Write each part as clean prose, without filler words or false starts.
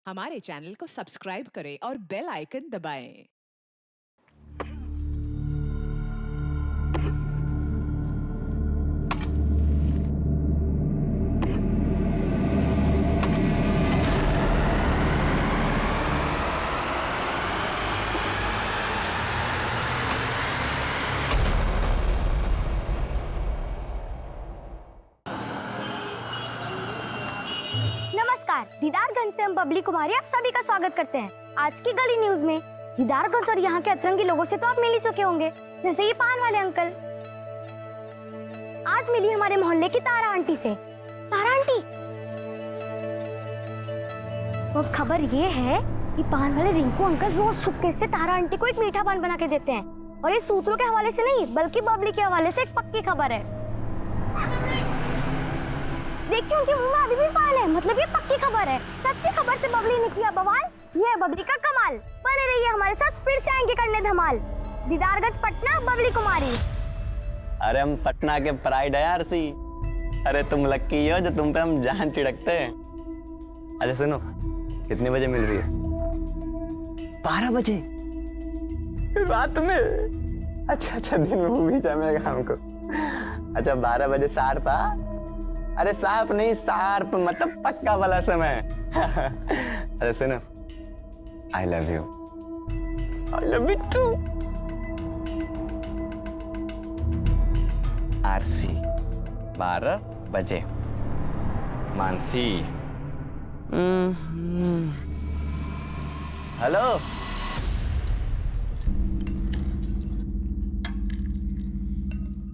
हमारे चैनल को सब्सक्राइब करें और बेल आइकन दबाएं। नमस्कार, दीदारगंज से हम बबली कुमारी आप सभी का स्वागत करते हैं। आज की गली न्यूज में दीदारगंज और यहाँ के अतरंगी लोगों से तो आप मिल ही चुके होंगे, जैसे ये पान वाले अंकल। आज मिली हमारे मोहल्ले की तारा आंटी से। तारा आंटी, वो खबर ये है कि पान वाले रिंकू अंकल रोज छुपके से तारा आंटी को एक मीठा पान बना के देते हैं, और ये सूत्रों के हवाले से नहीं बल्कि बबली के हवाले से एक पक्की खबर है। देखिए उनके मुंह में अभी भी पान है, मतलब ये पक्की खबर है। सच्ची खबर से बबली ने किया बवाल, ये है बबली का कमाल। बने रहिए हमारे साथ, फिर से आएंगे करने धमाल। दीदारगंज पटना, बबली कुमारी। अरे हम पटना के प्राइड है यार सी। अरे तुम लक्की हो जो तुम पे हम जान चिड़कते हैं। अच्छा सुनो, कितने बजे मिल रही है? 12 बजे रात में? अच्छा दिन में भूल जाएगा हमको। अच्छा 12 बजे शार्प। अरे शार्प नहीं, शार्प मतलब पक्का वाला समय। अरे सुनो, I love you. I love you too. आरसी 12 बजे। मानसी। हेलो।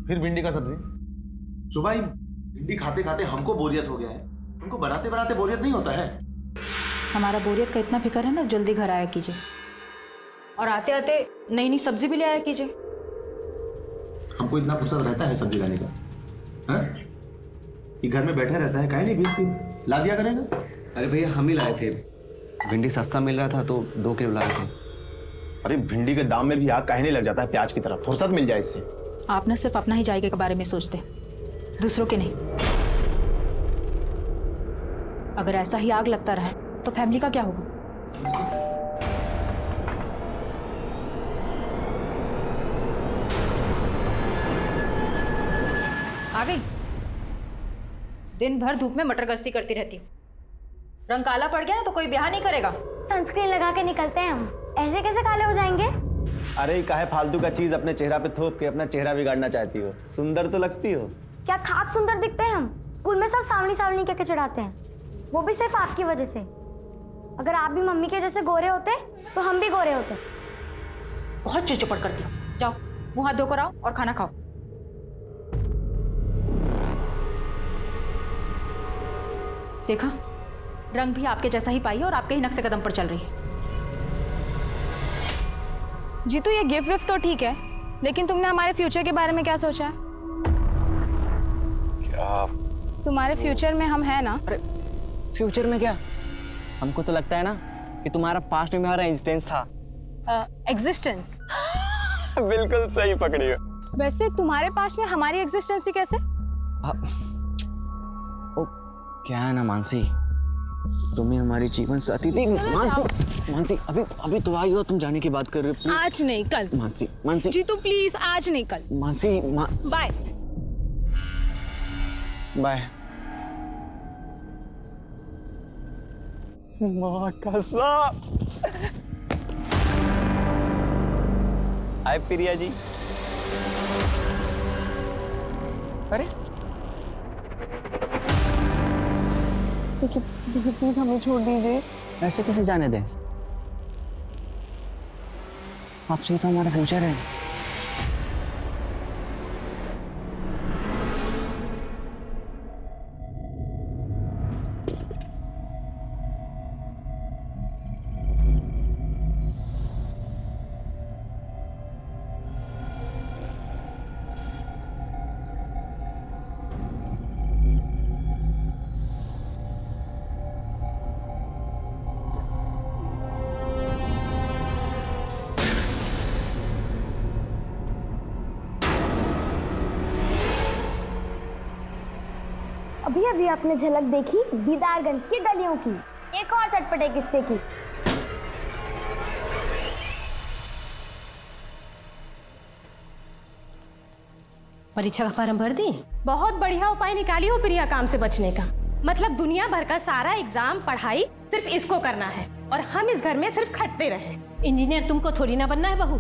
फिर भिंडी का सब्जी। सुबह ही भिंडी खाते खाते हमको बोरियत हो गया है, उनको बनाते बनाते बोरियत नहीं होता है। हमारा बोरियत का इतना फिक्र है ना, जल्दी घर आया कीजिए, और आते आते नई नई सब्जी भी ले आया कीजिए। हमको इतना फुर्सत रहता है सब्जी लाने का? हाँ? ये घर में बैठा रहता है, काहे नहीं भेजती? ला दिया करेगा। अरे भैया हम ही लाए थे, भिंडी सस्ता मिल रहा था तो 2 किलो लाए थे। अरे भिंडी के दाम में भी आग काहे नहीं लग जाता है प्याज की तरह? फुर्सत मिल जाए इससे। आप ना सिर्फ अपना ही जायके के बारे में सोचते, दूसरों के नहीं। अगर ऐसा ही आग लगता रहा तो फैमिली का क्या होगा? आ गई। दिन भर धूप में मटर गश्ती करती रहती हूँ, रंग काला पड़ गया ना तो कोई ब्याह नहीं करेगा। सनस्क्रीन लगा के निकलते हैं हम, ऐसे कैसे काले हो जाएंगे? अरे काहे फालतू का चीज अपने चेहरा पे थोप के अपना चेहरा बिगाड़ना चाहती हो? सुंदर तो लगती हो। क्या खाक सुंदर दिखते हैं हम? स्कूल में सब सावनी सावनी कह के चढ़ाते हैं, वो भी सिर्फ आपकी वजह से। अगर आप भी मम्मी के जैसे गोरे होते तो हम भी गोरे होते। बहुत चिड़चिड़ करती हो। जाओ मुंह हाथ धोकर आओ और खाना खाओ। देखा, रंग भी आपके जैसा ही पाई है और आपके ही नक्शे कदम पर चल रही है। जी तो ये गिफ्ट विफ्ट तो ठीक है, लेकिन तुमने हमारे फ्यूचर के बारे में क्या सोचा है? क्या? तुम्हारे फ्यूचर में हम हैं ना? अरे फ्यूचर में क्या? हमको तो लगता है ना कि तुम्हारा पास्ट में हमारा एग्जिस्टेंस था। एग्जिस्टेंस? बिल्कुल सही पकड़ी हो। वैसे तुम्हारे पास में हमारी एग्जिस्टेंस ही कैसे? ओ क्या है ना मानसी, तुम्हें हमारी जीवन साथी थी। मानसी अभी तो आई हो, तुम जाने की बात कर रहे हो। आज नहीं कल। मानसी जी तो प्लीज आज नहीं कल। Mansi bye bye. माँ कसम। हाय प्रिया जी। अरे प्लीज हमें छोड़ दीजिए। ऐसे कैसे जाने दें? आपसे ही तो हमारा फ्यूचर है। अभी अभी आपने झलक देखी दीदारगंज की गलियों की। एक और चटपटे किस्से की। परीक्षा का फॉर्म भर दी? बहुत बढ़िया उपाय निकाली हो प्रिया काम से बचने का। मतलब दुनिया भर का सारा एग्जाम पढ़ाई सिर्फ इसको करना है और हम इस घर में सिर्फ खटते रहे। इंजीनियर तुमको थोड़ी ना बनना है बहू,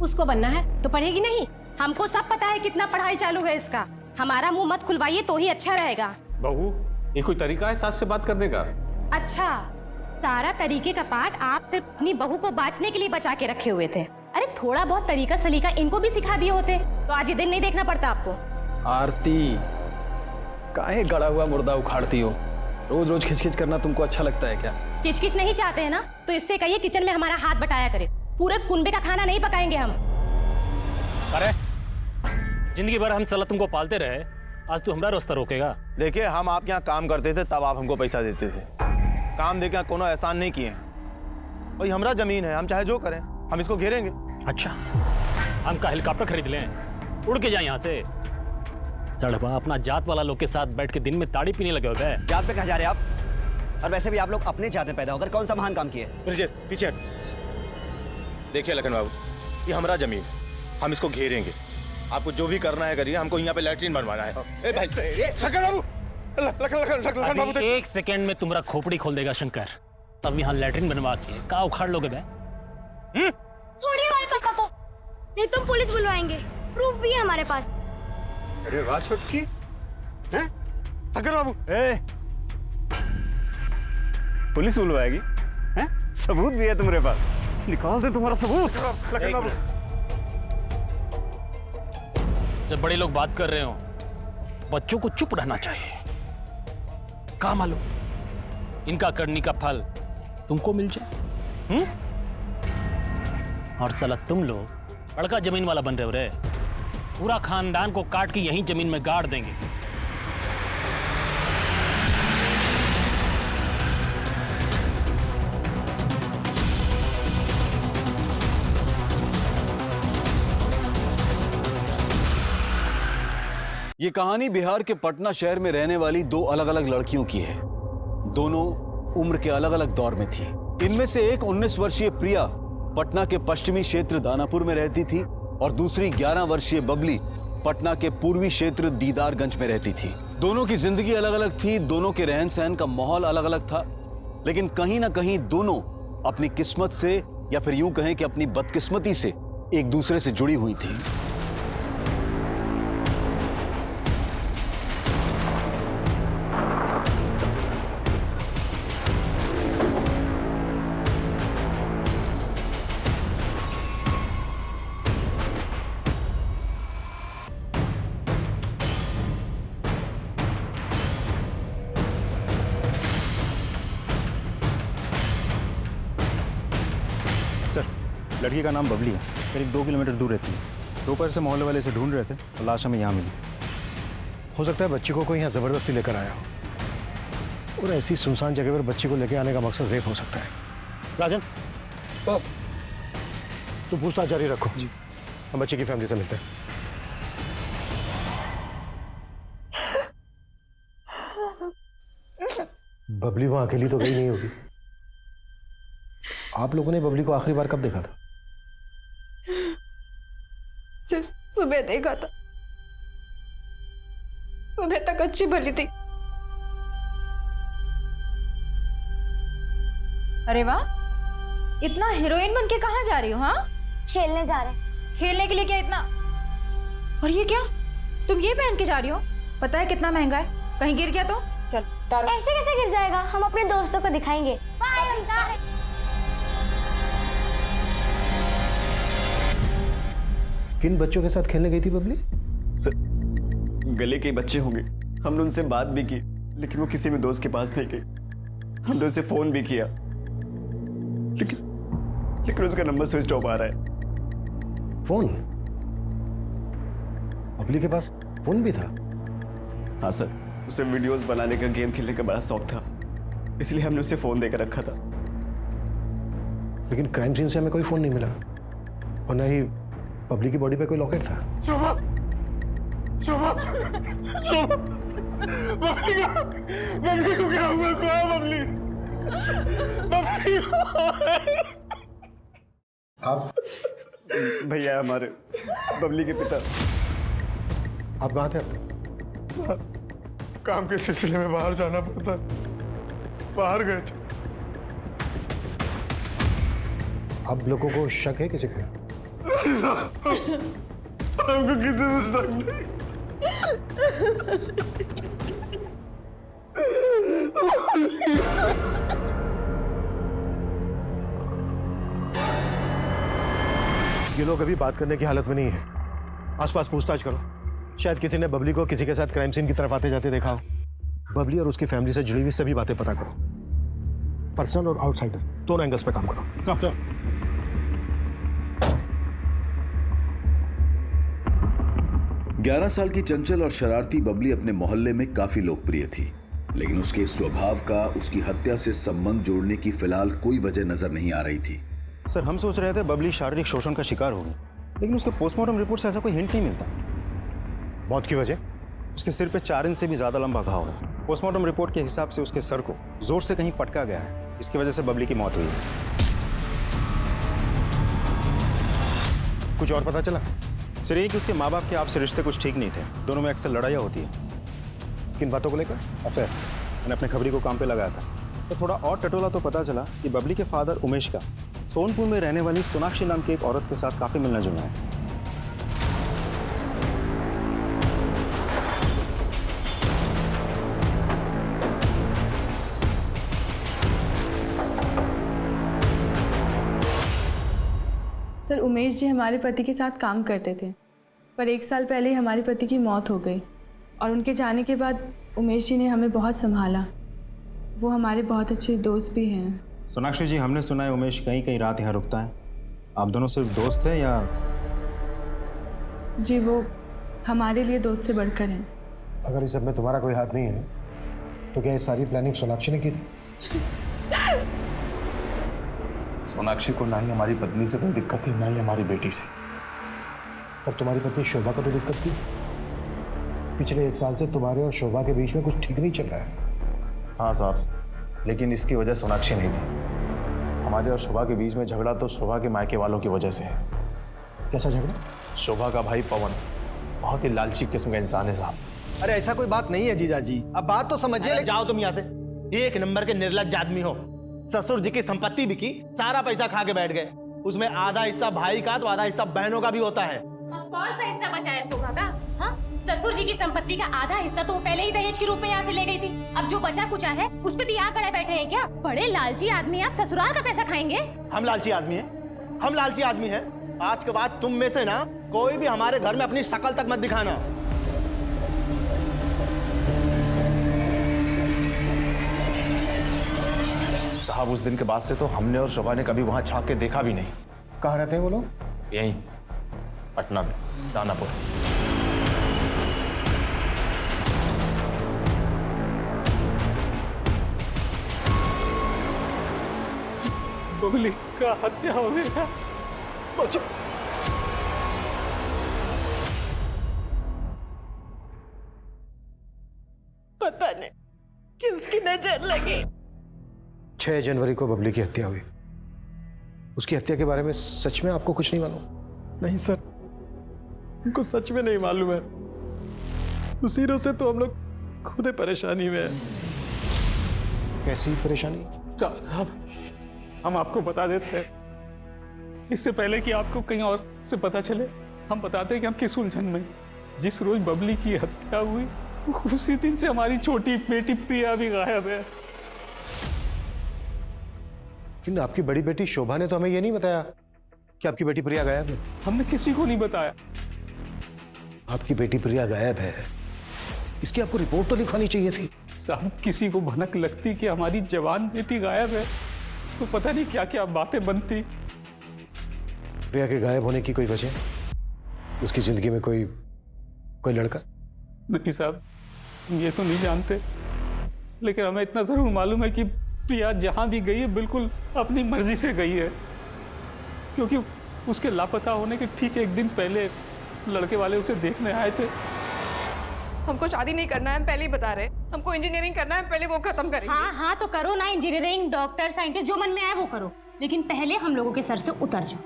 उसको बनना है तो पढ़ेगी नहीं? हमको सब पता है कितना पढ़ाई चालू है इसका। हमारा मुंह मत खुलवाइए तो ही अच्छा रहेगा। बहू, ये कोई तरीका है सास से बात करने का? अच्छा, सारा तरीके का पाठ आप सिर्फ अपनी बहू को बांचने के लिए बचा के रखे हुए थे। अरे थोड़ा बहुत तरीका सलीका इनको भी सिखा दिए होते तो आज ये दिन नहीं देखना पड़ता आपको। आरती, काहे गड़ा हुआ मुर्दा उखाड़ती हो? रोज रोज खिचखिच करना तुमको अच्छा लगता है क्या? किचकिच नहीं चाहते हैं ना तो इससे कहिए किचन में हमारा हाथ बटाया करे। पूरे कुनबे का खाना नहीं पकाएंगे हम। अरे जिंदगी भर हम साला तुमको पालते रहे, आज तू हमारा रास्ता रोकेगा? देखिए, हम आपके यहाँ काम करते थे तब आप हमको पैसा देते थे। काम देके कोनो एहसान नहीं किए हैं। भाई हमारा जमीन है, हम चाहे जो करें, हम इसको घेरेंगे। अच्छा, हम का हेलीकॉप्टर खरीद लें, उड़ के जाए यहाँ से? चढ़वा अपना जात वाला लोग के साथ बैठ के दिन में ताड़ी पीने लगे होते हैं। जात पे कहाँ जा रहे हैं आप? और वैसे भी आप लोग अपने जात में पैदा होकर कौन सा महान काम किए? पीछे देखिए लखन बाबू, ये हमारा जमीन, हम इसको घेरेंगे। आपको जो भी करना है करिए, हमको यहाँ पे लैट्रिन बनवाना है। ए भाई, शंकर बाबू, लखन बाबू, एक सेकंड में तुम्हारा खोपड़ी खोल देगा शंकर। तब यहाँ लैट्रिन बनवा के का उखाड़ लोगे बे? छोड़िए हमारे पापा को, नहीं तुम पुलिस बुलवाएंगे। प्रूफ भी है हमारे पास। अरे वाह छोटकी, शंकर बाबू, पुलिस बुलवाएगी? सबूत भी है तुम्हारे पास? निकाल दे तुम्हारा सबूत। लखन बाबू, जब बड़े लोग बात कर रहे हो, बच्चों को चुप रहना चाहिए। क्या मालूम इनका करनी का फल तुमको मिल जाए। और साला तुम लोग बड़का जमीन वाला बन रहे हो रे। पूरा खानदान को काट के यहीं जमीन में गाड़ देंगे। ये कहानी बिहार के पटना शहर में रहने वाली दो अलग अलग लड़कियों की है। दोनों उम्र के अलग अलग दौर में थी। इनमें से एक 19 वर्षीय प्रिया पटना के पश्चिमी क्षेत्र दानापुर में रहती थी और दूसरी 11 वर्षीय बबली पटना के पूर्वी क्षेत्र दीदारगंज में रहती थी। दोनों की जिंदगी अलग अलग थी, दोनों के रहन सहन का माहौल अलग अलग था, लेकिन कहीं ना कहीं दोनों अपनी किस्मत से या फिर यूं कहें कि अपनी बदकिस्मती से एक दूसरे से जुड़ी हुई थी। लड़की का नाम बबली है, करीब 2 किलोमीटर दूर रहती है। दोपहर से मोहल्ले वाले से ढूंढ रहे थे और लाश हमें यहाँ मिली। हो सकता है बच्ची को कोई यहाँ ज़बरदस्ती लेकर आया हो, और ऐसी सुनसान जगह पर बच्ची को लेकर आने का मकसद रेप हो सकता है। राजन साहब, तुम पूछताछ जारी रखो जी, हम बच्ची की फैमिली से मिलते हैं। बबली वहाँ अकेली तो गई नहीं होगी। आप लोगों ने बबली को आखिरी बार कब देखा था? सिर्फ सुबह देखा था। सुबह तक अच्छी भली थी। अरे वाह, इतना हीरोइन बन के कहाँ जा रही हो? हाँ, खेलने जा रहे हैं। खेलने के लिए क्या इतना? और ये क्या, तुम ये पहन के जा रही हो? पता है कितना महंगा है, कहीं गिर गया तो? चल तारो। ऐसे कैसे गिर जाएगा, हम अपने दोस्तों को दिखाएंगे। बाय, हम जा रहे हैं। किन बच्चों के साथ खेलने गई थी बबली? सर, गले के बच्चे होंगे। हमने उनसे बात भी की, लेकिन वो किसी भी दोस्त के पास नहीं गई। हमने उसे फोन भी किया, लेकिन उसका नंबर स्विच ऑफ आ रहा है। फोन? बबली के पास फोन भी था? हाँ सर, उसे वीडियोस बनाने का, गेम खेलने का बड़ा शौक था, इसलिए हमने उसे फोन देकर रखा था। लेकिन क्राइम सीन से हमें कोई फोन नहीं मिला, और न ही बबली की बॉडी पे कोई लॉकेट था। शोभा, शोभा, बबली को क्या हुआ? कहाँ बबली? आप भैया हमारे बबली के पिता। आप कहाँ थे? काम के सिलसिले में बाहर जाना पड़ता, बाहर गए थे। आप लोगों को शक है किसी पे? हमको किसी में शक नहीं। ये लोग अभी बात करने की हालत में नहीं है। आसपास पूछताछ करो, शायद किसी ने बबली को किसी के साथ क्राइम सीन की तरफ आते जाते देखा हो। बबली और उसकी फैमिली से जुड़ी हुई सभी बातें पता करो, पर्सनल और आउटसाइडर दोनों एंगल्स पे काम करो। साहब साहब 11 साल की चंचल और शरारती बबली अपने मोहल्ले में काफी लोकप्रिय थी, लेकिन उसके स्वभाव का उसकी हत्या से संबंध जोड़ने की फिलहाल कोई वजह नजर नहीं आ रही थी। सर, हम सोच रहे थे बबली शारीरिक शोषण का शिकार होगी, लेकिन उसके पोस्टमार्टम रिपोर्ट से ऐसा कोई हिंट नहीं मिलता। मौत की वजह? उसके सिर पे 4 इंच से भी ज्यादा लंबा घाव है। पोस्टमार्टम रिपोर्ट के हिसाब से उसके सर को जोर से कहीं पटका गया है, इसकी वजह से बबली की मौत हुई है। कुछ और पता चला? सर, ये कि उसके माँ बाप के आपसे रिश्ते कुछ ठीक नहीं थे, दोनों में अक्सर लड़ाइयाँ होती है। किन बातों को लेकर? अफेयर। मैंने अपने खबरी को काम पे लगाया था। सर, थोड़ा और टटोला तो पता चला कि बबली के फादर उमेश का सोनपुर में रहने वाली सोनाक्षी नाम की एक औरत के साथ काफी मिलना जुलना है। सर, उमेश जी हमारे पति के साथ काम करते थे, पर 1 साल पहले हमारे पति की मौत हो गई और उनके जाने के बाद उमेश जी ने हमें बहुत संभाला। वो हमारे बहुत अच्छे दोस्त भी हैं। सोनाक्षी जी, हमने सुना है उमेश कहीं कहीं रात यहाँ रुकता है। आप दोनों सिर्फ दोस्त हैं या? जी, वो हमारे लिए दोस्त से बढ़कर हैं। अगर इस सब में तुम्हारा कोई हाथ नहीं है तो क्या ये सारी प्लानिंग सोनाक्षी ने की थी? सोनाक्षी को ना ही हमारी पत्नी से कोई दिक्कत थी, ना ही हमारी बेटी से। और तुम्हारी पत्नी शोभा को तो दिक्कत थी। पिछले 1 साल से तुम्हारे और शोभा के बीच में कुछ ठीक नहीं चल रहा है। हाँ साहब, लेकिन इसकी वजह सोनाक्षी नहीं थी। हमारे और शोभा के बीच में झगड़ा तो शोभा के मायके वालों की वजह से है। कैसा झगड़ा? शोभा का भाई पवन बहुत ही लालची किस्म का इंसान है साहब। अरे ऐसा कोई बात नहीं है जीजा जी, अब बात तो समझिए। जाओ तुम यहाँ से, एक नंबर के निर्लज्ज आदमी हो। ससुर जी की संपत्ति बिकी, सारा पैसा खा के बैठ गए। उसमें आधा हिस्सा भाई का तो आधा हिस्सा बहनों का भी होता है। कौन सा हिस्सा बचा है शोभा का? हाँ, ससुर जी की संपत्ति का आधा हिस्सा तो पहले ही दहेज के रूप में यहाँ से ले गई थी। अब जो बचा कुचा है उस पे भी यहाँ खड़े बैठे हैं क्या? बड़े लालची आदमी, आप ससुराल का पैसा खाएंगे? हम लालची आदमी हैं, हम लालची आदमी हैं। आज के बाद तुम में से ना कोई भी हमारे घर में अपनी शक्ल तक मत दिखाना। साहब, उस दिन के बाद से तो हमने और शोभा ने कभी वहां झांक के देखा भी नहीं। कहाँ रहते हैं वो लोग? यहीं पटना में, दानापुर। बबली का हत्या हो गया। बचो। पता नहीं किसकी नजर लगी। 6 जनवरी को बबली की हत्या हुई। उसकी हत्या के बारे में सच में आपको कुछ नहीं मालूम? नहीं सर, हमको सच में नहीं मालूम है। उसी रोज से तो हम लोग खुद परेशानी में हैं। कैसी परेशानी? साहब, हम आपको बता देते हैं, इससे पहले कि आपको कहीं और से पता चले, हम बताते हैं कि हम किस उलझन में। जिस रोज बबली की हत्या हुई उसी दिन से हमारी छोटी बेटी प्रिया भी गायब है। लेकिन आपकी बड़ी बेटी शोभा ने तो हमें ये नहीं बताया कि आपकी बेटी प्रिया गायब है। हमने किसी को नहीं बताया। आपकी बेटी प्रिया गायब है, इसकी आपको रिपोर्ट तो लिखवानी चाहिए थी। साहब, किसी को भनक लगती कि हमारी जवान बेटी गायब है तो पता नहीं क्या क्या बातें बनती। प्रिया के गायब होने की कोई वजह? उसकी जिंदगी में कोई लड़का? नहीं साहब, ये तो नहीं जानते, लेकिन हमें इतना जरूर मालूम है कि प्रिया जहां भी गई है बिल्कुल अपनी मर्जी से गई है, क्योंकि उसके लापता होने के ठीक 1 दिन पहले लड़के वाले उसे देखने आए थे। हमको शादी नहीं करना है, हम पहले ही बता रहे। हमको इंजीनियरिंग करना है, पहले वो खत्म करेंगे। हाँ हाँ तो करो ना, इंजीनियरिंग, डॉक्टर, साइंटिस्ट, जो मन में आए वो करो, लेकिन पहले हम लोगों के सर से उतर जाओ।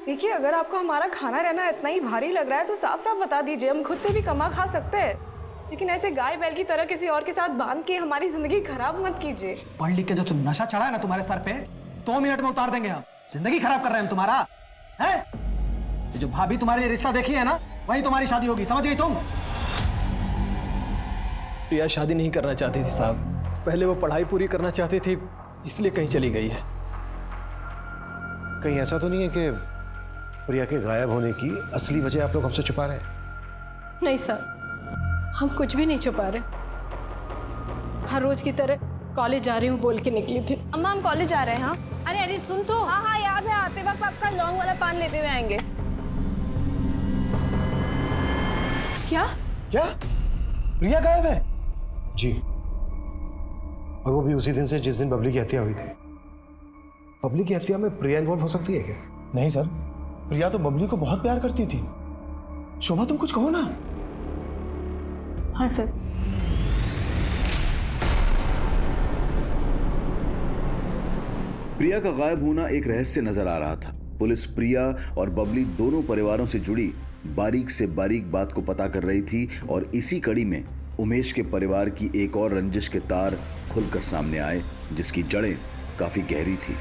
देखिए, अगर आपको हमारा खाना रहना इतना ही भारी लग रहा है तो साफ साफ बता दीजिए, हम खुद से भी कमा खा सकते हैं, लेकिन ऐसे गाय बैल की तरह किसी और के साथ बांध के हमारी जिंदगी खराब मत कीजिए। पढ़ लिख के जो तुम नशा चढ़ा है ना तुम्हारे सर पे, 2 मिनट में उतार देंगे हम। जिंदगी खराब कर रहे हैं हम तुम्हारा, है? जो भाभी तुम्हारे रिश्ता देखी है ना, वही तुम्हारी शादी होगी, समझ गई तुम? प्रिया शादी नहीं करना चाहती थी साहब, पहले वो पढ़ाई पूरी करना चाहती थी, इसलिए कहीं चली गई है। कहीं ऐसा तो नहीं है कि प्रिया के गायब होने की असली वजह आप लोग हमसे छुपा रहे हैं? नहीं सर, हम कुछ भी नहीं छुपा रहे। हर रोज की तरह कॉलेज जा रही हूँ बोल के निकली थी। अम्मा, हम कॉलेज जा रहे हैं। हाँ अरे अरे सुन तो। हाँ हाँ याद है, आते वक्त आपका लौंग वाला पान लेते हुए आएंगे। क्या प्रिया गायब है? जी, और वो भी उसी दिन से जिस दिन बबली की हत्या हुई थी। बबली की हत्या में प्रिया इन्वॉल्व हो सकती है क्या? नहीं सर, प्रिया तो बबली को बहुत प्यार करती थी। शोभा, तुम कुछ कहो ना। हाँ सर। प्रिया का गायब होना एक रहस्य नजर आ रहा था। पुलिस प्रिया और बबली दोनों परिवारों से जुड़ी बारीक से बारीक बात को पता कर रही थी और इसी कड़ी में उमेश के परिवार की एक और रंजिश के तार खुलकर सामने आए, जिसकी जड़ें काफी गहरी थी।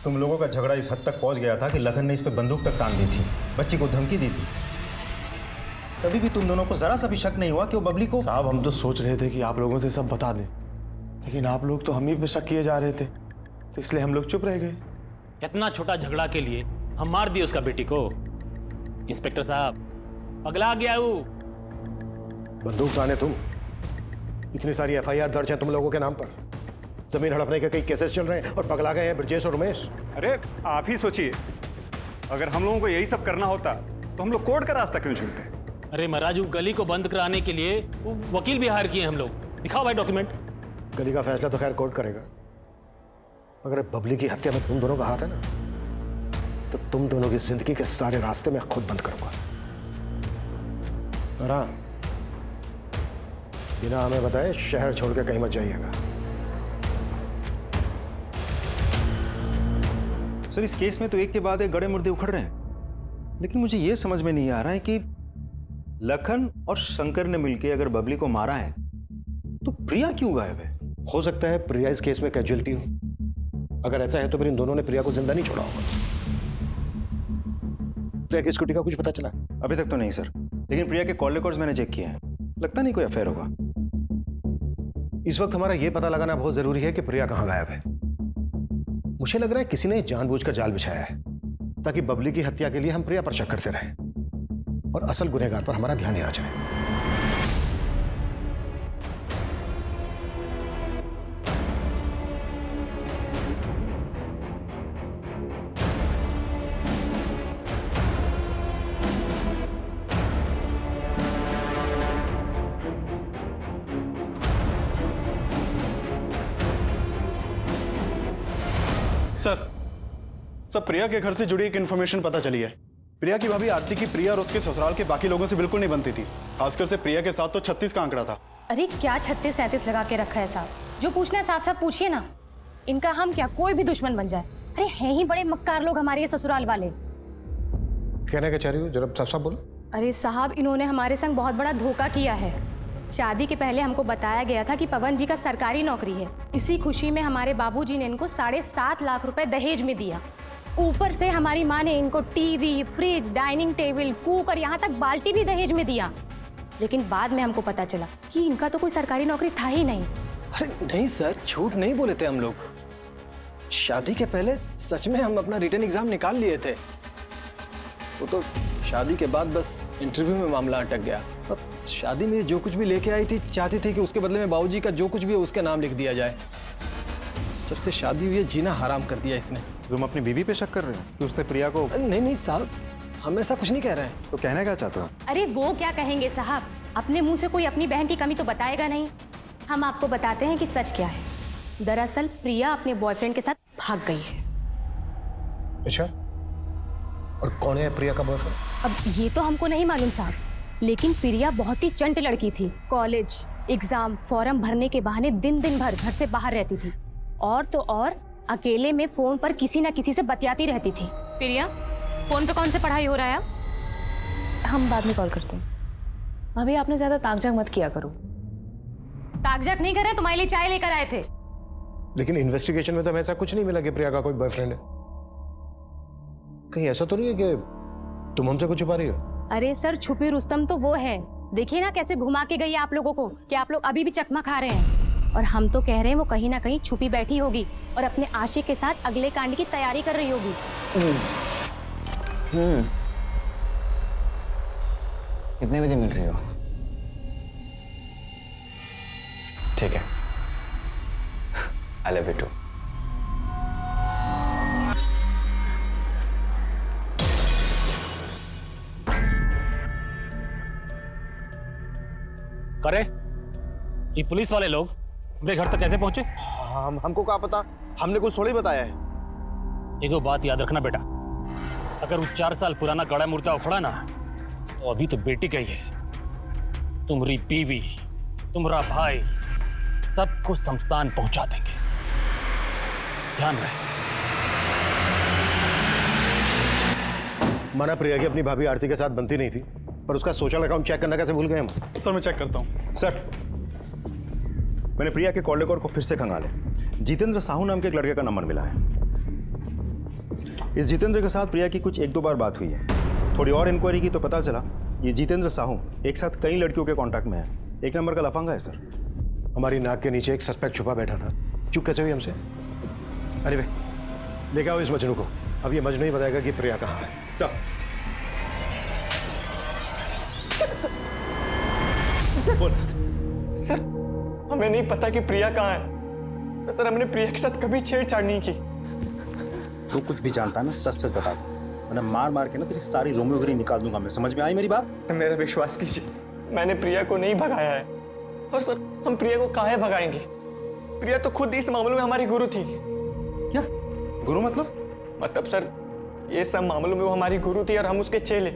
तुम लोगों का झगड़ा इस हद तक पहुंच गया था कि लखन ने इस पे बंदूक तक तान दी थी, बच्ची को धमकी दी थी। तभी भी तुम दोनों को जरा सा भी शक नहीं हुआ कि वो बबली को... साहब, हम तो सोच रहे थे कि आप लोगों से सब बता दें, लेकिन आप लोग तो हम ही पे शक किए जा रहे थे, तो इसलिए हम लोग चुप रह गए। इतना छोटा झगड़ा के लिए हम मार दिए उसका बेटी को। इंस्पेक्टर साहब, पगला गया वो। बंदूक ताने तुम? इतनी सारी FIR दर्ज है तुम लोगों के नाम पर, जमीन हड़पने के कई केसेस चल रहे हैं और पगला गए हैं ब्रजेश और उमेश। अरे आप ही सोचिए, अगर हम लोगों को यही सब करना होता तो हम लोग कोर्ट का रास्ता क्यों चुनते? अरे महाराज, गली को बंद कराने के लिए वो वकील भी हायर किए हम लोग। दिखाओ भाई डॉक्यूमेंट। गली का फैसला तो खैर कोर्ट करेगा, अगर बबली की हत्या में तुम दोनों का हाथ है ना, तो तुम दोनों की जिंदगी के सारे रास्ते मैं खुद बंद करूंगा। बिना हमें बताए शहर छोड़ के कहीं मत जाइएगा। सर, इस केस में तो एक के बाद एक गड़े मुर्दे उखड़ रहे हैं, लेकिन मुझे यह समझ में नहीं आ रहा है कि लखन और शंकर ने मिलकर अगर बबली को मारा है तो प्रिया क्यों गायब है? हो सकता है प्रिया इस केस में कैजुअलिटी हो। अगर ऐसा है तो फिर इन दोनों ने प्रिया को जिंदा नहीं छोड़ा होगा। प्रिया की स्कूटी का कुछ पता चला? अभी तक तो नहीं सर, लेकिन प्रिया के कॉल रिकॉर्ड्स मैंने चेक किए हैं, लगता नहीं कोई अफेयर होगा। इस वक्त हमारा यह पता लगाना बहुत जरूरी है कि प्रिया कहां गायब है। मुझे लग रहा है किसी ने जानबूझकर जाल बिछाया है ताकि बबली की हत्या के लिए हम प्रिया पर शक करते रहें और असल गुनहगार पर हमारा ध्यान ही ना जाए। सर, प्रिया के घर से जुड़ी एक इन्फॉर्मेशन पता चली है। प्रिया की भाभी आरती की प्रिया और उसके ससुराल के बाकी लोगों से बिल्कुल नहीं बनती थी, खासकर से प्रिया के साथ तो 36 का आंकड़ा था। अरे क्या 36-37 लगा के रखा है साहब? जो पूछना है साफ साफ पूछिए ना। इनका हम क्या कोई भी दुश्मन बन जाए। अरे हैं ही बड़े मक्कार लोग हमारे ये ससुराल वाले। कहना क्या चाह रही हो, जरा साफ साफ बोलो। अरे साहब, इन्होंने हमारे संग बहुत बड़ा धोखा किया है। शादी के पहले हमको बताया गया था कि पवन जी का सरकारी नौकरी है। इसी खुशी में हमारे बाबूजी ने इनको 7.5 लाख रुपए दहेज में दिया। ऊपर से हमारी माँ ने इनको TV, fridge, dining table, cooker, यहाँ तक बाल्टी भी दहेज में दिया। लेकिन बाद में हमको पता चला कि इनका तो कोई सरकारी नौकरी था ही नहीं। अरे नहीं सर, झूठ नहीं बोले थे हम लोग। शादी के पहले सच में हम अपना रिटन एग्जाम निकाल लिए थे। वो तो शादी के बाद बस इंटरव्यू में मामला अटक गया। अब शादी में जो कुछ भी लेके आई थी, चाहती थी कि उसके बदले में बाबूजी का जो कुछ भी है उसके नाम लिख दिया जाए। जब से शादी हुई है, जीना हराम कर दिया इसने। तुम अपनी बीवी पे शक कर रहे हो कि उसने प्रिया को... नहीं साहब, हम ऐसा कुछ नहीं कह रहे हैं। तो कहना क्या चाहते हो? अरे वो क्या कहेंगे साहब, अपने मुंह से कोई अपनी बहन की कमी तो बताएगा नहीं। हम आपको बताते हैं कि सच क्या है। दरअसल प्रिया अपने बॉयफ्रेंड के साथ भाग गई है। अच्छा, और कौन है प्रिया का बॉयफ्रेंड? अब ये तो हमको नहीं मालूम साहब, लेकिन प्रिया बहुत ही चंट लड़की थी। कॉलेज, एग्जाम, फॉर्म भरने के बहाने दिन दिन भर घर से बाहर रहती थी और तो और अकेले में फोन पर किसी ना किसी से बतियाती रहती थी। प्रिया, फोन पे कौन से पढ़ाई हो रहा है? हम बाद में कॉल करते हैं। भाभी आपने ज्यादा ताकझाक मत किया करो। ताकझाक नहीं कर रहे, तुम्हारे लिए चाय लेकर आए थे। लेकिन इन्वेस्टिगेशन में तो हमें ऐसा कुछ नहीं मिला कि प्रिया का कोई बॉयफ्रेंड है। कहीं ऐसा तो नहीं है कि तुम हमसे कुछ छुपा रही हो? अरे सर, छुपी रुस्तम तो वो है। देखिए ना कैसे घुमा के गई है आप लोगों को कि आप लोग अभी भी चकमा खा रहे हैं। और हम तो कह रहे हैं वो कहीं ना कहीं छुपी बैठी होगी और अपने आशिक के साथ अगले कांड की तैयारी कर रही होगी। कितने बजे मिल रही हो? ठीक है, आई लव यू टू। करे, ये पुलिस वाले लोग मेरे घर तक कैसे पहुंचे? हमको क्या पता, हमने कुछ थोड़ी बताया है। एक बात याद रखना बेटा, अगर वो 4 साल पुराना गड़ा मुर्दा उखड़ा ना, तो अभी तो बेटी गई है। तुम्हारी बीवी, तुम्हारा भाई, सबको शमशान पहुंचा देंगे। ध्यान रहे। माना प्रिया की अपनी भाभी आरती के साथ बनती नहीं थी, पर उसका सोशल अकाउंट चेक करना कैसे भूल गए हम? सर मैं चेक करता हूँ। सर, मैंने प्रिया के कॉल रिकॉर्ड को फिर से खंगाले। जितेंद्र साहू नाम के एक लड़के का नंबर मिला है। इस जितेंद्र के साथ प्रिया की कुछ 1-2 बार बात हुई है। थोड़ी और इंक्वायरी की तो पता चला ये जितेंद्र साहू एक साथ कई लड़कियों के कांटेक्ट में है। 1 नंबर का लफंगा है सर। हमारी नाक के नीचे एक सस्पेक्ट छुपा बैठा था। चुप कैसे हुई हमसे? अरे वे, लेके आओ इस मजनू को। अब ये मजनू ही बताएगा कि प्रिया कहाँ है। सर, हमें नहीं पता कि प्रिया कहाँ है। सर, हमने प्रिया के साथ कभी छेड़छाड़ नहीं की। तू कुछ भी जानता है ना, सच सच बता दो, वरना मार मार के ना तेरी सारी रोमियोगिरी निकाल दूंगा मैं। समझ में आई मेरी बात? मेरा विश्वास कीजिए, मैंने प्रिया को नहीं भगाया है। और सर, हम प्रिया को काहे भगाएंगे? प्रिया तो खुद इस मामलों में हमारी गुरु थी। क्या गुरु मतलब सर, ये सब मामलों में वो हमारी गुरु थी और हम उसके चेले।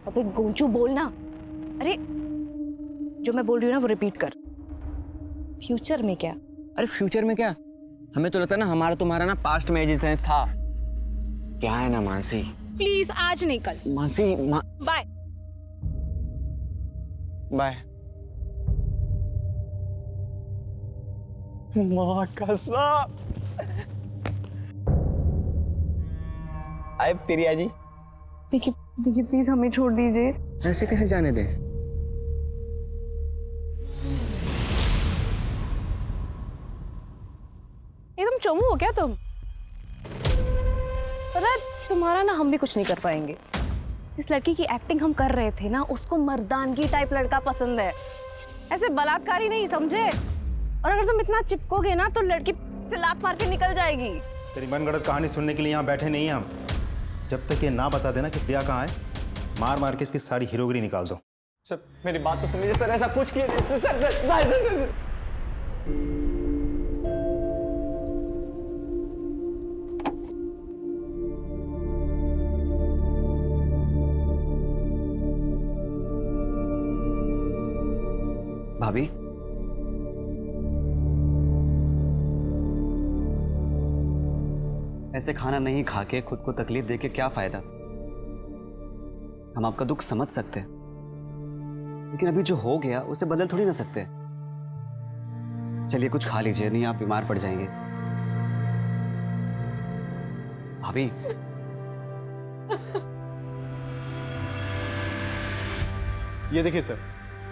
अबे गोंचू बोलना। अरे जो मैं बोल रही हूँ ना वो रिपीट कर। फ्यूचर में क्या? अरे फ्यूचर में क्या, हमें तो लगता है ना हमारा तुम्हारा ना पास्ट में एग्जिस्टेंस था। क्या है ना मानसी, प्लीज आज नहीं कल। Mansi bye bye. माँ कसम। आए प्रिया जी। देखिए प्लीज हमें छोड़ दीजिए। ऐसे कैसे जाने दें? एकदम चोमू हो क्या तुम? पता है तुम्हारा ना हम भी कुछ नहीं कर पाएंगे। इस लड़की की एक्टिंग हम कर रहे थे ना, उसको मर्दानगी टाइप लड़का पसंद है, ऐसे बलात्कारी नहीं, समझे? और अगर तुम इतना चिपकोगे ना तो लड़की से लात मार के निकल जाएगी। तेरी मनगढ़ंत कहानी सुनने के लिए यहाँ बैठे नहीं हैं हम। जब तक ये ना बता देना कि प्रिया कहाँ है, मार मार के इसकी सारी हीरोगिरी निकाल दो। सर, मेरी बात तो सुन लीजिए सर, ऐसा कुछ किया सर। भाभी, ऐसे खाना नहीं खा के खुद को तकलीफ दे के क्या फायदा? हम आपका दुख समझ सकते हैं, लेकिन अभी जो हो गया उसे बदल थोड़ी ना सकते। चलिए कुछ खा लीजिए, नहीं आप बीमार पड़ जाएंगे। भाभी, ये देखिए सर,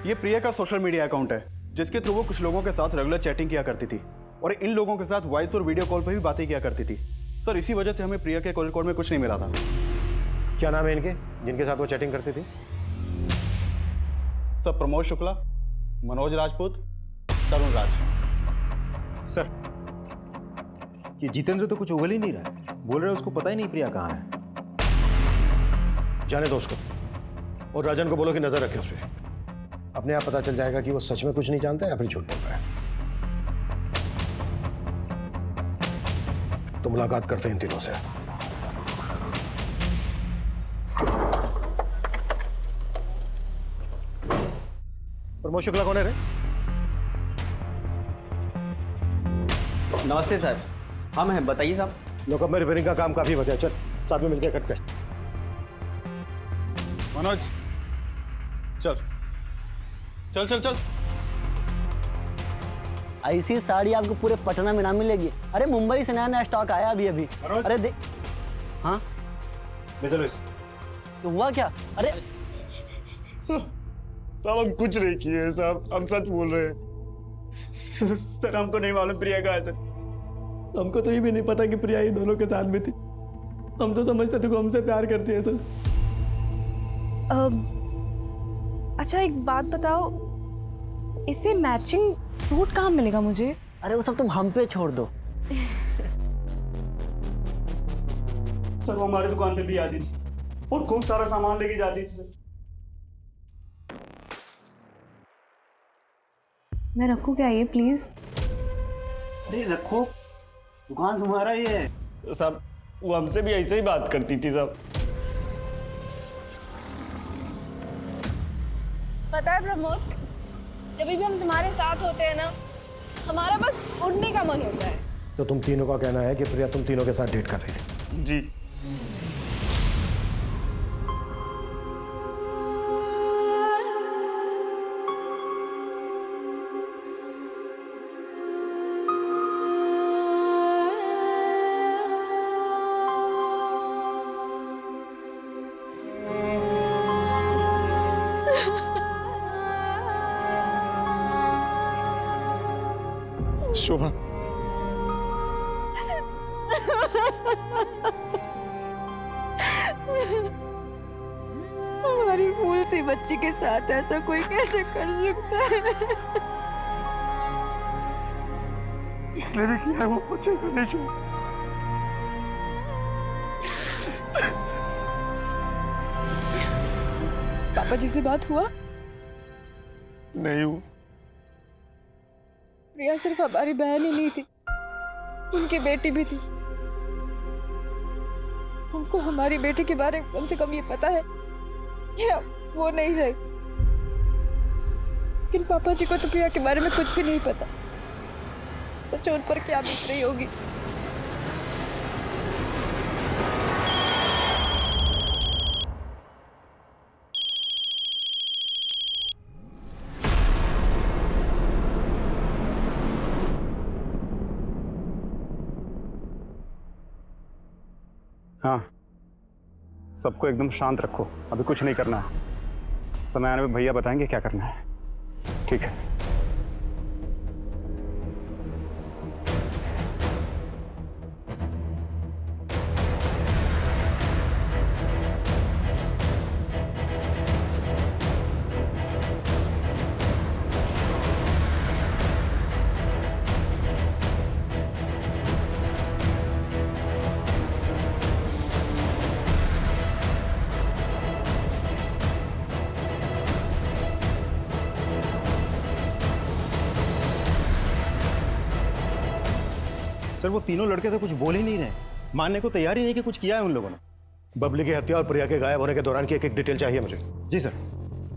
ये प्रिया का सोशल मीडिया अकाउंट है जिसके थ्रू वो कुछ लोगों के साथ रेगुलर चैटिंग किया करती थी और इन लोगों के साथ वॉइस और वीडियो कॉल पर भी बातें किया करती थी। सर, इसी वजह से हमें प्रिया के कॉल रिकॉर्ड में कुछ नहीं मिला था। क्या नाम है इनके जिनके साथ वो चैटिंग करती थी? सर, प्रमोद शुक्ला, मनोज राजपूत, तरुण राज। सर, ये जितेंद्र तो कुछ उगल ही नहीं रहा है। बोल रहे उसको पता ही नहीं प्रिया कहाँ है। जाने दो उसको, और राजन को बोलो कि नजर रखे उस पर। अपने आप पता चल जाएगा कि वो सच में कुछ नहीं जानता है या फिर झूठ बोल रहा है। तो मुलाकात करते हैं इन तीनों से। प्रमोद शुक्ला कौन है रे? नमस्ते सर। हम हैं, बताइए साहब। लोकअप में रिपेयरिंग का काम काफी बचा है, चल साथ में मिलकर करते हैं। मनोज चल चल चल चल। ऐसी साड़ी आपको पूरे पटना में ना मिलेगी। अरे मुंबई से नया नया स्टॉक आया अभी अभी। अरे दे। हाँ चलो तो हुआ क्या? अरे साहब हम कुछ नहीं किए साहब, हम सच बोल रहे हैं। सर हमको नहीं मालूम प्रिया कहाँ है सर। हमको तो ये भी नहीं पता कि प्रिया ये दोनों के साथ में थी। हम तो समझते थे कि हमसे प्यार करती है सर। अच्छा एक बात बताओ, इसे मैचिंग सूट कहाँ मिलेगा मुझे? अरे वो सब तुम हम पे छोड़ दो। सर वो हमारी दुकान पे भी आती थी और खूब सारा सामान लेके जाती थी सर। मैं रखूँ क्या ये प्लीज? अरे रखो, दुकान तुम्हारा ही है। तो साहब वो हमसे भी ऐसे ही बात करती थी साहब। पता है प्रमोद, जब भी हम तुम्हारे साथ होते हैं ना, हमारा बस उड़ने का मन होता है। तो तुम तीनों का कहना है कि प्रिया तुम तीनों के साथ डेट कर रही थी? जी। शोभा हमारी फूल सी बच्ची के साथ ऐसा कोई कैसे कर सकता है? जिसने भी किया है वो मुझे करने चाहिए। पापा जी से बात हुआ? नहीं हुआ। प्रिया सिर्फ हमारी बहन ही नहीं थी, उनकी बेटी भी थी। हमको हमारी बेटी के बारे में कम से कम ये पता है कि वो नहीं रही, लेकिन पापा जी को तो प्रिया के बारे में कुछ भी नहीं पता। सच उन पर क्या बीत रही होगी। हाँ, सबको एकदम शांत रखो, अभी कुछ नहीं करना है। समय आने पे भैया बताएंगे क्या करना है। ठीक है। सर वो तीनों लड़के तो कुछ बोल ही नहीं रहे, मानने को तैयार ही नहीं कि कुछ किया है उन लोगों ने। बबली की हत्या और प्रिया के गायब होने के दौरान की एक डिटेल चाहिए मुझे। जी सर।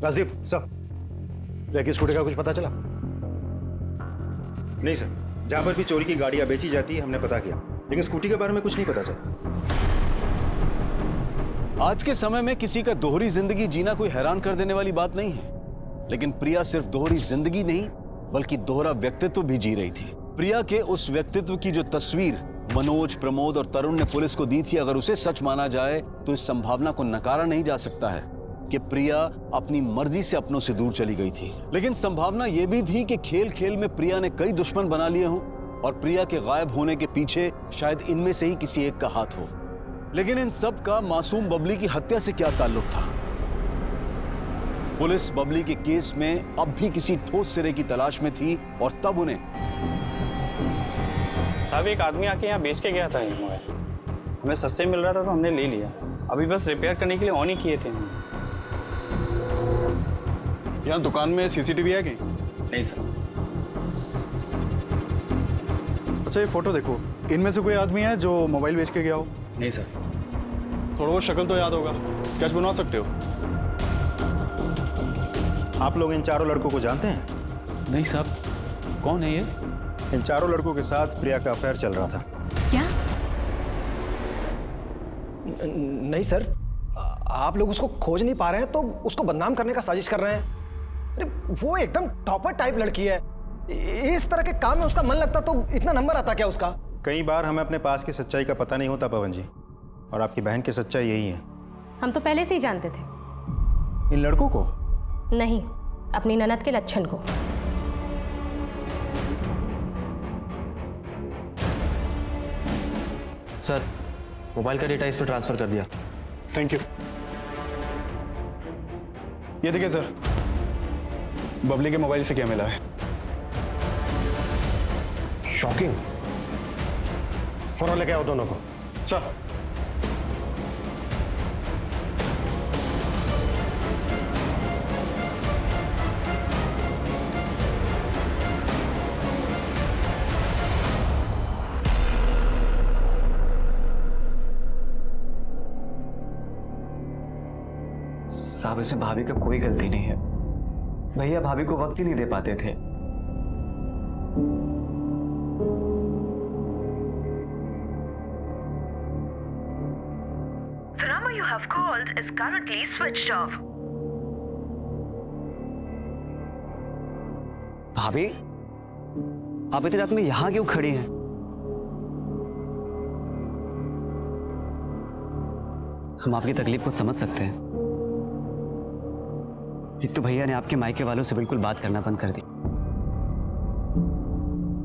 राजदीप सर, प्रिया की स्कूटी का कुछ पता चला? नहीं सर, जहां पर भी चोरी की गाड़ियां बेची जाती है हमने पता किया, लेकिन स्कूटी के बारे में कुछ नहीं पता चला। आज के समय में किसी का दोहरी जिंदगी जीना कोई हैरान कर देने वाली बात नहीं है, लेकिन प्रिया सिर्फ दोहरी जिंदगी नहीं बल्कि दोहरा व्यक्तित्व भी जी रही थी। प्रिया के उस व्यक्तित्व की जो तस्वीर मनोज, प्रमोद और तरुण ने पुलिस को दी थी, अगर उसे सच माना जाए तो इस संभावना को नकारा नहीं जा सकता है कि प्रिया अपनी मर्जी से अपनों से दूर चली गई थी। लेकिन संभावना यह भी थी कि खेल खेल में प्रिया ने कई दुश्मन बना लिए हों और प्रिया के गायब होने के पीछे शायद इनमें से ही किसी एक का हाथ हो। लेकिन इन सब का मासूम बबली की हत्या से क्या ताल्लुक था? पुलिस बबली के केस में अब भी किसी ठोस सिरे की तलाश में थी और तब उन्हें साहब एक आदमी आके यहाँ बेच के गया था ये मोबाइल, हमें सस्ते मिल रहा था तो हमने ले लिया। अभी बस रिपेयर करने के लिए ऑन ही किए थे हम। यहाँ दुकान में सीसीटीवी है कि नहीं सर। अच्छा ये फोटो देखो, इनमें से कोई आदमी है जो मोबाइल बेच के गया हो? नहीं सर। थोड़ा बहुत शक्ल तो याद होगा, स्केच बनवा सकते हो? आप लोग इन चारों लड़कों को जानते हैं? नहीं साहब, कौन है ये? इन चारों लड़कों के साथ प्रिया का अफेयर चल रहा था। क्या? नहीं सर, आप लोग उसको खोज नहीं पा रहे हैं तो उसको बदनाम करने का साजिश कर रहे हैं। अरे वो एकदम टॉपर टाइप लड़की है, इस तरह के काम में उसका मन लगता तो इतना नंबर आता क्या उसका? कई बार हमें अपने पास की सच्चाई का पता नहीं होता पवन जी, और आपकी बहन की सच्चाई यही है। हम तो पहले से ही जानते थे। इन लड़कों को? नहीं, अपनी ननद के लच्छन को। सर, मोबाइल का डेटा इस पर ट्रांसफर कर दिया। Thank you. ये देखिए सर, बबली के मोबाइल से क्या मिला है। शॉकिंग। फौरन लेके आओ दोनों को। सर। साहब, इसमें भाभी का कोई गलती नहीं है। भैया भाभी को वक्त ही नहीं दे पाते थे। The number you have called is currently switched off. भाभी, आप इतनी रात में यहां क्यों खड़ी हैं? हम आपकी तकलीफ को समझ सकते हैं। एक तो भैया ने आपके मायके वालों से बिल्कुल बात करना बंद कर दी,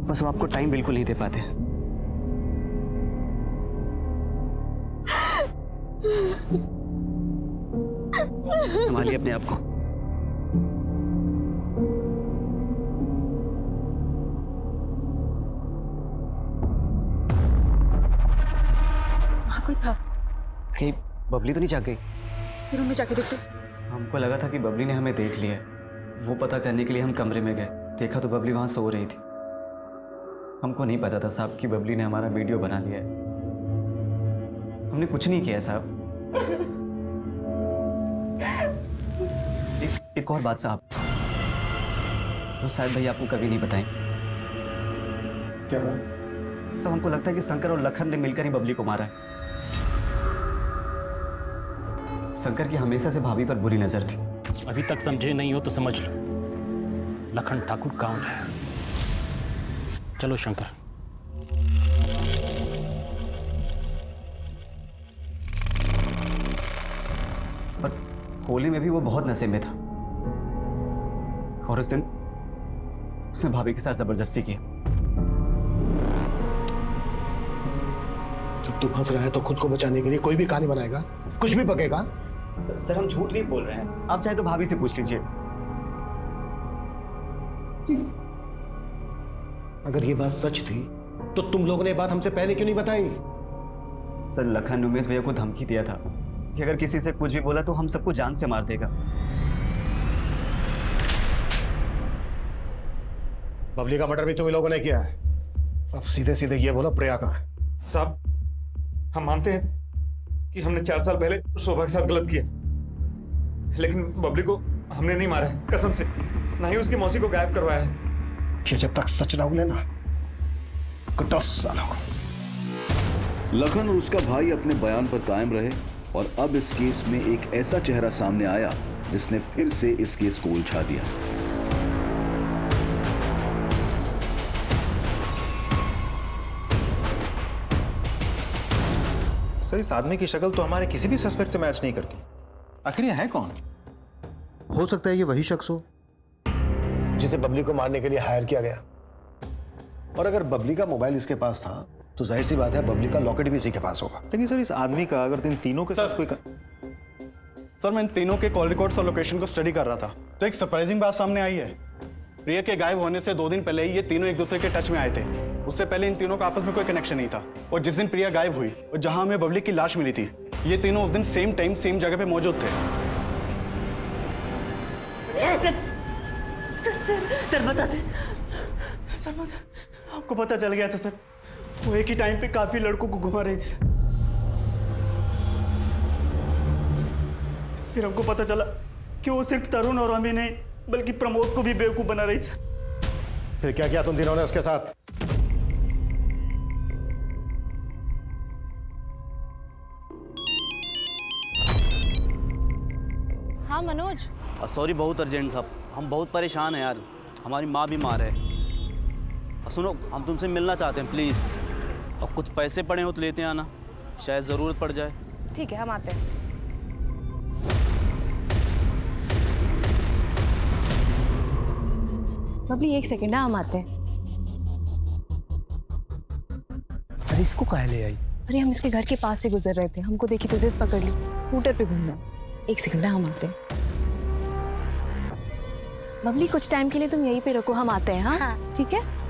बस वो आपको टाइम बिल्कुल नहीं दे पाते। संभालिए अपने आप को। वहां कोई था? कहीं बबली तो नहीं जाग गई? फिर उन्हें जाके देखते। हमको लगा था कि बबली ने हमें देख लिया है। वो पता करने के लिए हम कमरे में गए, देखा तो बबली वहां सो रही थी। हमको नहीं पता था साहब कि बबली ने हमारा वीडियो बना लिया है। हमने कुछ नहीं किया साहब। एक और बात साहब, तो शायद भैया आपको कभी नहीं बताएं। क्या बात? सब हमको लगता है कि शंकर और लखन ने मिलकर ही बबली को मारा है। शंकर की हमेशा से भाभी पर बुरी नजर थी। अभी तक समझे नहीं हो तो समझ लो, लखन ठाकुर कौन है। चलो शंकर। पर होली में भी वो बहुत नशे में था, और उस दिन उसने भाभी के साथ जबरदस्ती की। जब तू फंस रहा है तो खुद को बचाने के लिए कोई भी कहानी बनाएगा, कुछ भी पकेगा। सर हम झूठ नहीं बोल रहे हैं, आप चाहे तो भाभी से पूछ लीजिए। अगर ये बात सच थी तो तुम लोगों ने ये बात हमसे पहले क्यों नहीं बताई? सर लखन ने उमेश भैया को धमकी दिया था कि अगर किसी से कुछ भी बोला तो हम सबको जान से मार देगा। बबली का मर्डर भी तुम लोगों ने किया है। अब सीधे सीधे ये बोलो प्रिया कहाँ है? साहब, हम मानते हैं कि हमने 4 साल पहले शोभा के साथ गलत किया, लेकिन बबली को हमने नहीं मारा है, कसम से। ना ही उसकी मौसी को गायब करवाया है। ये जब तक सच ना उगले ना, को 10 साल होगा। लखन और उसका भाई अपने बयान पर कायम रहे, और अब इस केस में एक ऐसा चेहरा सामने आया जिसने फिर से इस केस को उलझा दिया। सर, इस आदमी की शक्ल तो हमारे किसी भी सस्पेक्ट से मैच नहीं करती। आखिर ये है कौन? हो सकता है ये वही शख्स हो जिसे बबली को मारने के लिए हायर किया गया। और अगर बबली का मोबाइल इसके पास था तो जाहिर सी बात है बबली का लॉकेट भी इसी के पास होगा। लेकिन सर, इस आदमी का अगर इन तीनों के साथ कोई सर, मैं इन तीनों के कॉल रिकॉर्ड्स और लोकेशन को स्टडी कर रहा था तो एक सरप्राइजिंग बात सामने आई है। प्रिया के गायब होने से 2 दिन पहले ही ये तीनों एक दूसरे के टच में आए थे। उससे पहले इन तीनों का आपस में कोई कनेक्शन नहीं था। और जिस दिन प्रिया गायब हुई और जहां हमें बबली की लाश मिली थी, ये तीनों उस दिन सेम टाइम सेम जगह पे मौजूद थे। सर बता दे, सर बता, आपको पता चल गया था सर? वो एक ही टाइम पे काफी लड़कों को घुमा रही थी। फिर हमको पता चला कि वो सिर्फ तरुण और हमें नहीं, बल्कि प्रमोद को भी बेवकूफ बना रही सर। फिर क्या किया तुम तीनों ने उसके साथ? हाँ मनोज। सॉरी, बहुत अर्जेंट साहब, हम बहुत परेशान हैं यार, हमारी माँ बीमार है। सुनो, हम तुमसे मिलना चाहते हैं प्लीज़, और कुछ पैसे पड़े हो तो लेते आना, शायद ज़रूरत पड़ जाए। ठीक है, हम आते हैं। बबली एक सेकेंड, हम आते हैं। अरे इसको काहे ले आई? अरे हम इसके घर के पास से गुजर रहे थे, हमको देखी तो जिद पकड़ ली, स्कूटर पे घूमना। एक सेकंड, हम आते हैं। बबली कुछ टाइम के लिए तुम यहीं पे रखो, हम आते हैं। हाँ, ठीक है।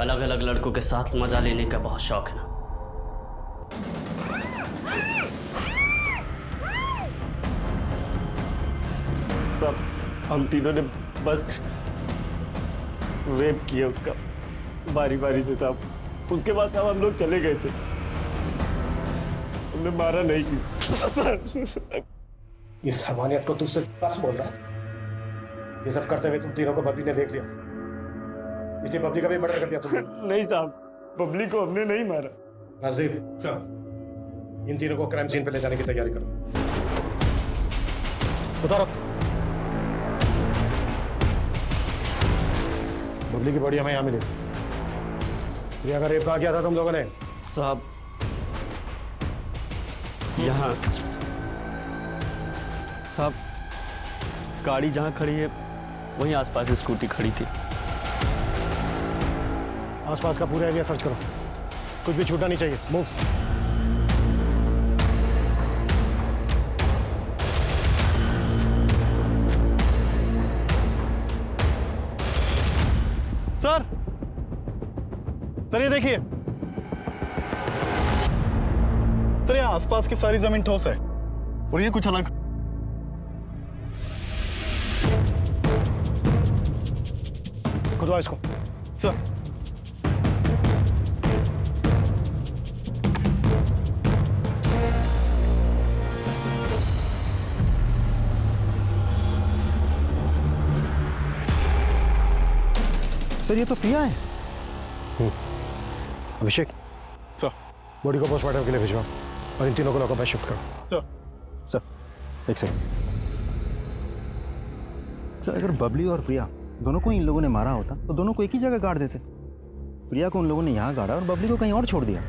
अलग अलग लड़कों के साथ मजा लेने का बहुत शौक है ना। सब हम तीनों ने बस रेप किया उसका, बारी बारी से था। उसके बाद साहब हम लोग चले गए थे, हमने मारा नहीं किया। इस हमानियत को तुझसे बस बोल रहा है। ये सब करते हुए तुम तीनों को बबली ने देख लिया, इसलिए बबली का भी मर्डर कर दिया तुमने। नहीं साहब, बबली को हमने नहीं मारा। नाजिर साहब, इन तीनों को क्राइम सीन पे ले जाने की तैयारी करो। उतारो। बबली की बॉडी हमें यहाँ मिली। प्रिया का रेप कहाँ किया था तुम लोगों ने? साहब यहाँ साहब, गाड़ी जहाँ खड़ी है वहीं आसपास स्कूटी खड़ी थी। आसपास का पूरा एरिया सर्च करो, कुछ भी छूटना नहीं चाहिए। मूव। सर ये देखिए सर, यहाँ आसपास की सारी जमीन ठोस है और ये कुछ अलग। खुदवा इसको। सर सर ये तो प्रिया है। अभिषेक सर, बॉडी को पोस्टमार्टम के लिए भिजवाओ और इन तीनों को लॉकअप में शिफ्ट करो। सर एक सेकंड सर, अगर बबली और प्रिया दोनों को इन लोगों ने मारा होता तो दोनों को एक ही जगह गाड़ देते। प्रिया को उन लोगों ने यहाँ गाड़ा और बबली को कहीं और छोड़ दिया।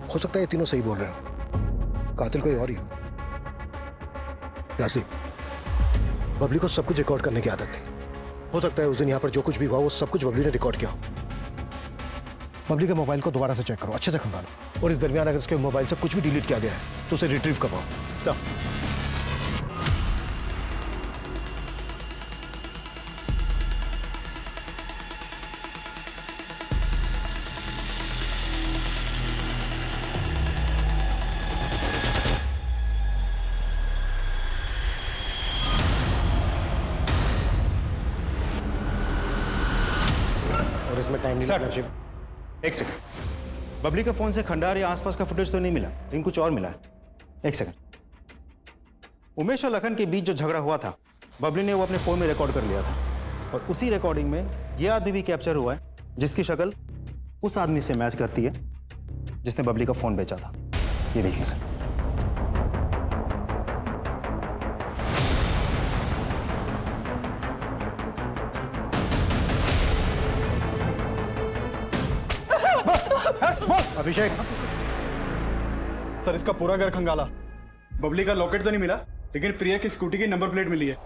हो सकता है ये तीनों सही बोल रहे हो, कातिल कोई और ही। राजी, बबली को सब कुछ रिकॉर्ड करने की आदत थी। हो सकता है उस दिन यहाँ पर जो कुछ भी हुआ वो सब कुछ बबली ने रिकॉर्ड किया हो। बबली के मोबाइल को दोबारा से चेक करो, अच्छे से खंगालो, और इस दरमियान अगर उसके मोबाइल से कुछ भी डिलीट किया गया है तो उसे रिट्रीव करवाओ। सर सर एक सेकंड, बबली का फोन से खंडार या आसपास का फुटेज तो नहीं मिला, लेकिन कुछ और मिला है। एक सेकंड, उमेश और लखन के बीच जो झगड़ा हुआ था बबली ने वो अपने फोन में रिकॉर्ड कर लिया था, और उसी रिकॉर्डिंग में ये आदमी भी कैप्चर हुआ है जिसकी शक्ल उस आदमी से मैच करती है जिसने बबली का फोन बेचा था। ये देखिए सर। अभिषेक, सर इसका पूरा घर खंगाला, बबली का लॉकेट तो नहीं मिला, लेकिन प्रिया की स्कूटी की नंबर प्लेट मिली है।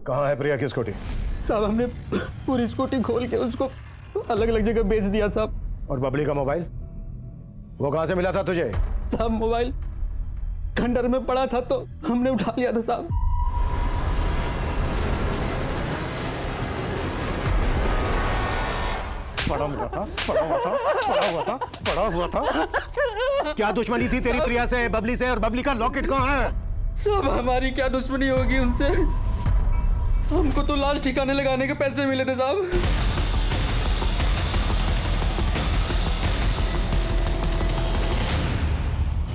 कहाँ है प्रिया की स्कूटी? साहब हमने पूरी स्कूटी खोल के उसको अलग अलग जगह बेच दिया साहब। और बबली का मोबाइल वो कहाँ से मिला था तुझे? साहब मोबाइल खंडर में पड़ा था तो हमने उठा लिया था साहब। पड़ा हुआ था, पड़ा हुआ था, पड़ा हुआ था, पड़ा हुआ था। क्या दुश्मनी थी तेरी प्रिया से, बबली से? और बबली का लॉकेट कहाँ है? सब हमारी क्या दुश्मनी होगी उनसे? हमको तो लाश ठिकाने लगाने के पैसे मिले थे साहब।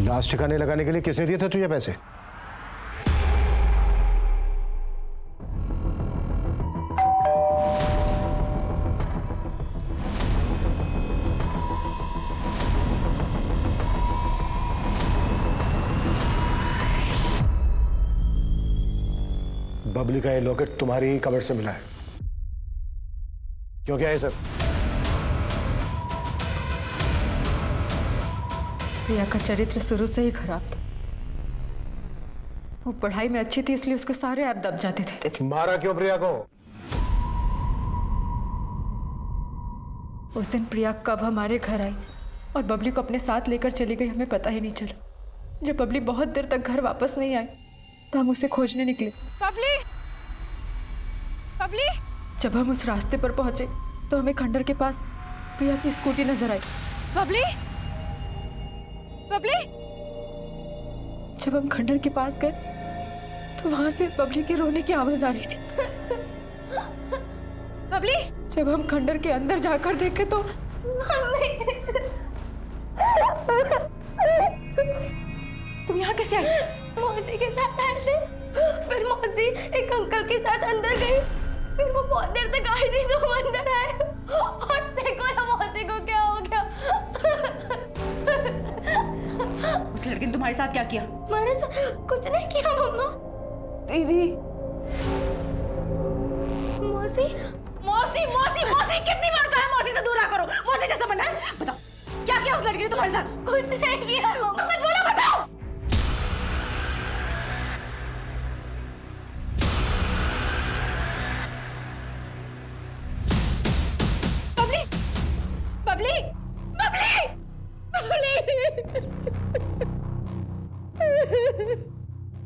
लाश ठिकाने लगाने के लिए किसने दिए थे तुझे पैसे? बबली का ये लॉकेट तुम्हारी ही कबर से मिला है। क्यों, क्या है सर? प्रिया का चरित्र शुरू से ही खराब था। वो पढ़ाई में अच्छी थी इसलिए उसके सारे ऐप दब जाते थे। मारा क्यों प्रिया को? उस दिन प्रिया कब हमारे घर आई और बबली को अपने साथ लेकर चली गई, हमें पता ही नहीं चला। जब बबली बहुत देर तक घर वापस नहीं आई तो हम उसे खोजने निकले। बबली, बबली। जब हम उस रास्ते पर पहुंचे तो हमें खंडर के पास प्रिया की स्कूटी नजर आई। बबली, बबली। जब हम खंडर के पास गए तो वहां से बबली के रोने की आवाज आ रही थी। बबली। जब हम खंडर के अंदर जाकर देखे तो तुम यहाँ कैसे आई? मौसी के साथ आए थे, फिर मौसी एक अंकल के साथ अंदर गई, फिर वो बहुत देर तक आई नहीं तो हम अंदर आए और देखो ना मौसी को क्या हो गया। उस लड़के ने तुम्हारे साथ क्या किया? हमारे साथ कुछ नहीं किया मम्मा। दीदी। मौसी, मौसी, मौसी, मौसी, कितनी बार कहा है मौसी से दूर रहा करो? मौसी जैसा बनना है? बताओ क्या किया उस लड़के ने तुम्हारे साथ? कुछ नहीं किया मम्मा। मत बोलो, बताओ। बबली, बबली, बबली।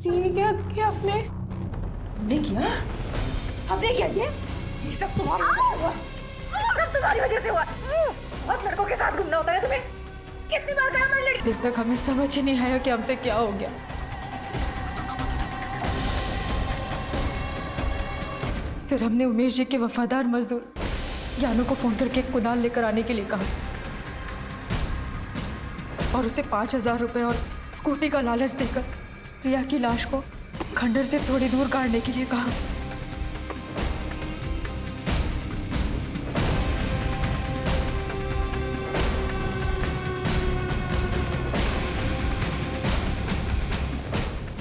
ये क्या किया आपने? हमने किया? हमने क्या किया? ये सब तुम्हारा हुआ। सब तुम्हारी वजह से हुआ। बहुत लड़कों के साथ घूमना होता है तुम्हें। कितनी बार कहा हमारी लड़की? देर तक हमें समझ ही नहीं आया कि हमसे क्या हो गया। फिर हमने उमेश जी के वफादार मजदूर ज्ञानू को फोन करके कुदाल लेकर आने के लिए कहा और उसे 5,000 रुपए और स्कूटी का लालच देकर प्रिया की लाश को खंडर से थोड़ी दूर गाड़ने के लिए कहा।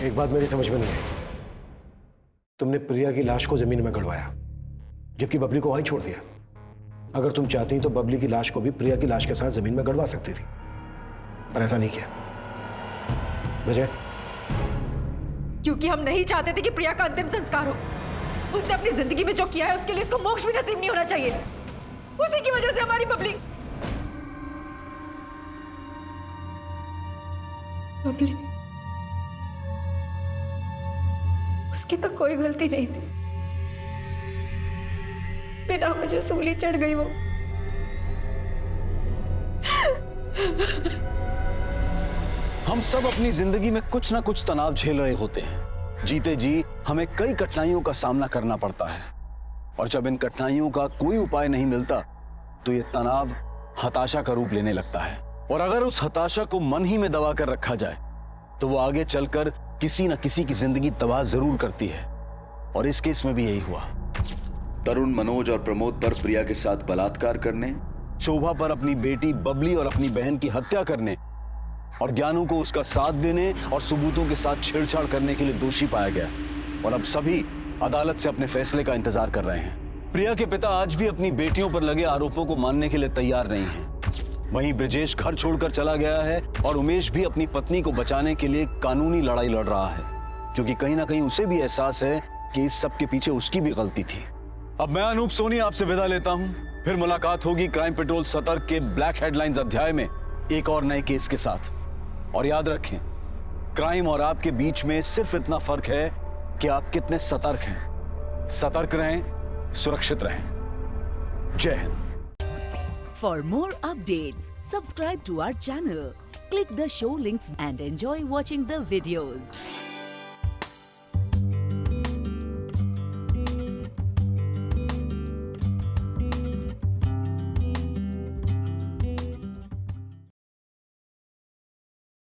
एक बात मेरी समझ में नहीं आई। तुमने प्रिया की लाश को जमीन में गड़वाया जबकि बबली को वहीं छोड़ दिया। अगर तुम चाहती तो बबली की लाश को भी प्रिया की लाश के साथ जमीन में गड़वा सकती थी, पर ऐसा नहीं किया। वजह? क्योंकि हम नहीं चाहते थे कि प्रिया का अंतिम संस्कार हो। उसने अपनी जिंदगी में जो किया है उसके लिए इसको मोक्ष भी नसीब नहीं होना चाहिए। उसी की वजह से हमारी बबली उसकी तो कोई गलती नहीं थी। बिना मुझे सूली चढ़ गई वो। हम सब अपनी जिंदगी में कुछ ना कुछ तनाव झेल रहे होते हैं। जीते जी हमें कई कठिनाइयों का सामना करना पड़ता है और जब इन कठिनाइयों का कोई उपाय नहीं मिलता तो ये तनाव हताशा का रूप लेने लगता है। और अगर उस हताशा को मन ही में दबा कर रखा जाए तो वो आगे चलकर किसी न किसी की जिंदगी तबाह जरूर करती है और इस केस में भी यही हुआ। तरुण, मनोज और प्रमोद पर प्रिया के साथ बलात्कार करने, शोभा पर अपनी बेटी बबली और अपनी बहन की हत्या करने और ज्ञानू को उसका साथ देने और सबूतों के साथ छेड़छाड़ करने के लिए दोषी पाया गया और अब सभी अदालत से अपने फैसले का इंतजार कर रहे हैं। प्रिया के पिता आज भी अपनी बेटियों पर लगे आरोपों को मानने के लिए तैयार नहीं हैं। वहीं ब्रजेश घर छोड़कर चला गया है और उमेश भी अपनी पत्नी को बचाने के लिए कानूनी लड़ाई लड़ रहा है क्योंकि कहीं ना कहीं उसे भी एहसास है कि इस सब के पीछे उसकी भी गलती थी। अब मैं अनूप सोनी आपसे विदा लेता हूं। फिर मुलाकात होगी क्राइम पेट्रोल सतर्क के ब्लैक हेडलाइंस अध्याय में एक और नए केस के साथ। और याद रखें, क्राइम और आपके बीच में सिर्फ इतना फर्क है कि आप कितने सतर्क हैं। सतर्क रहें, सुरक्षित रहें। जय Hind. For more updates, subscribe to our channel, click the show links and enjoy watching the videos.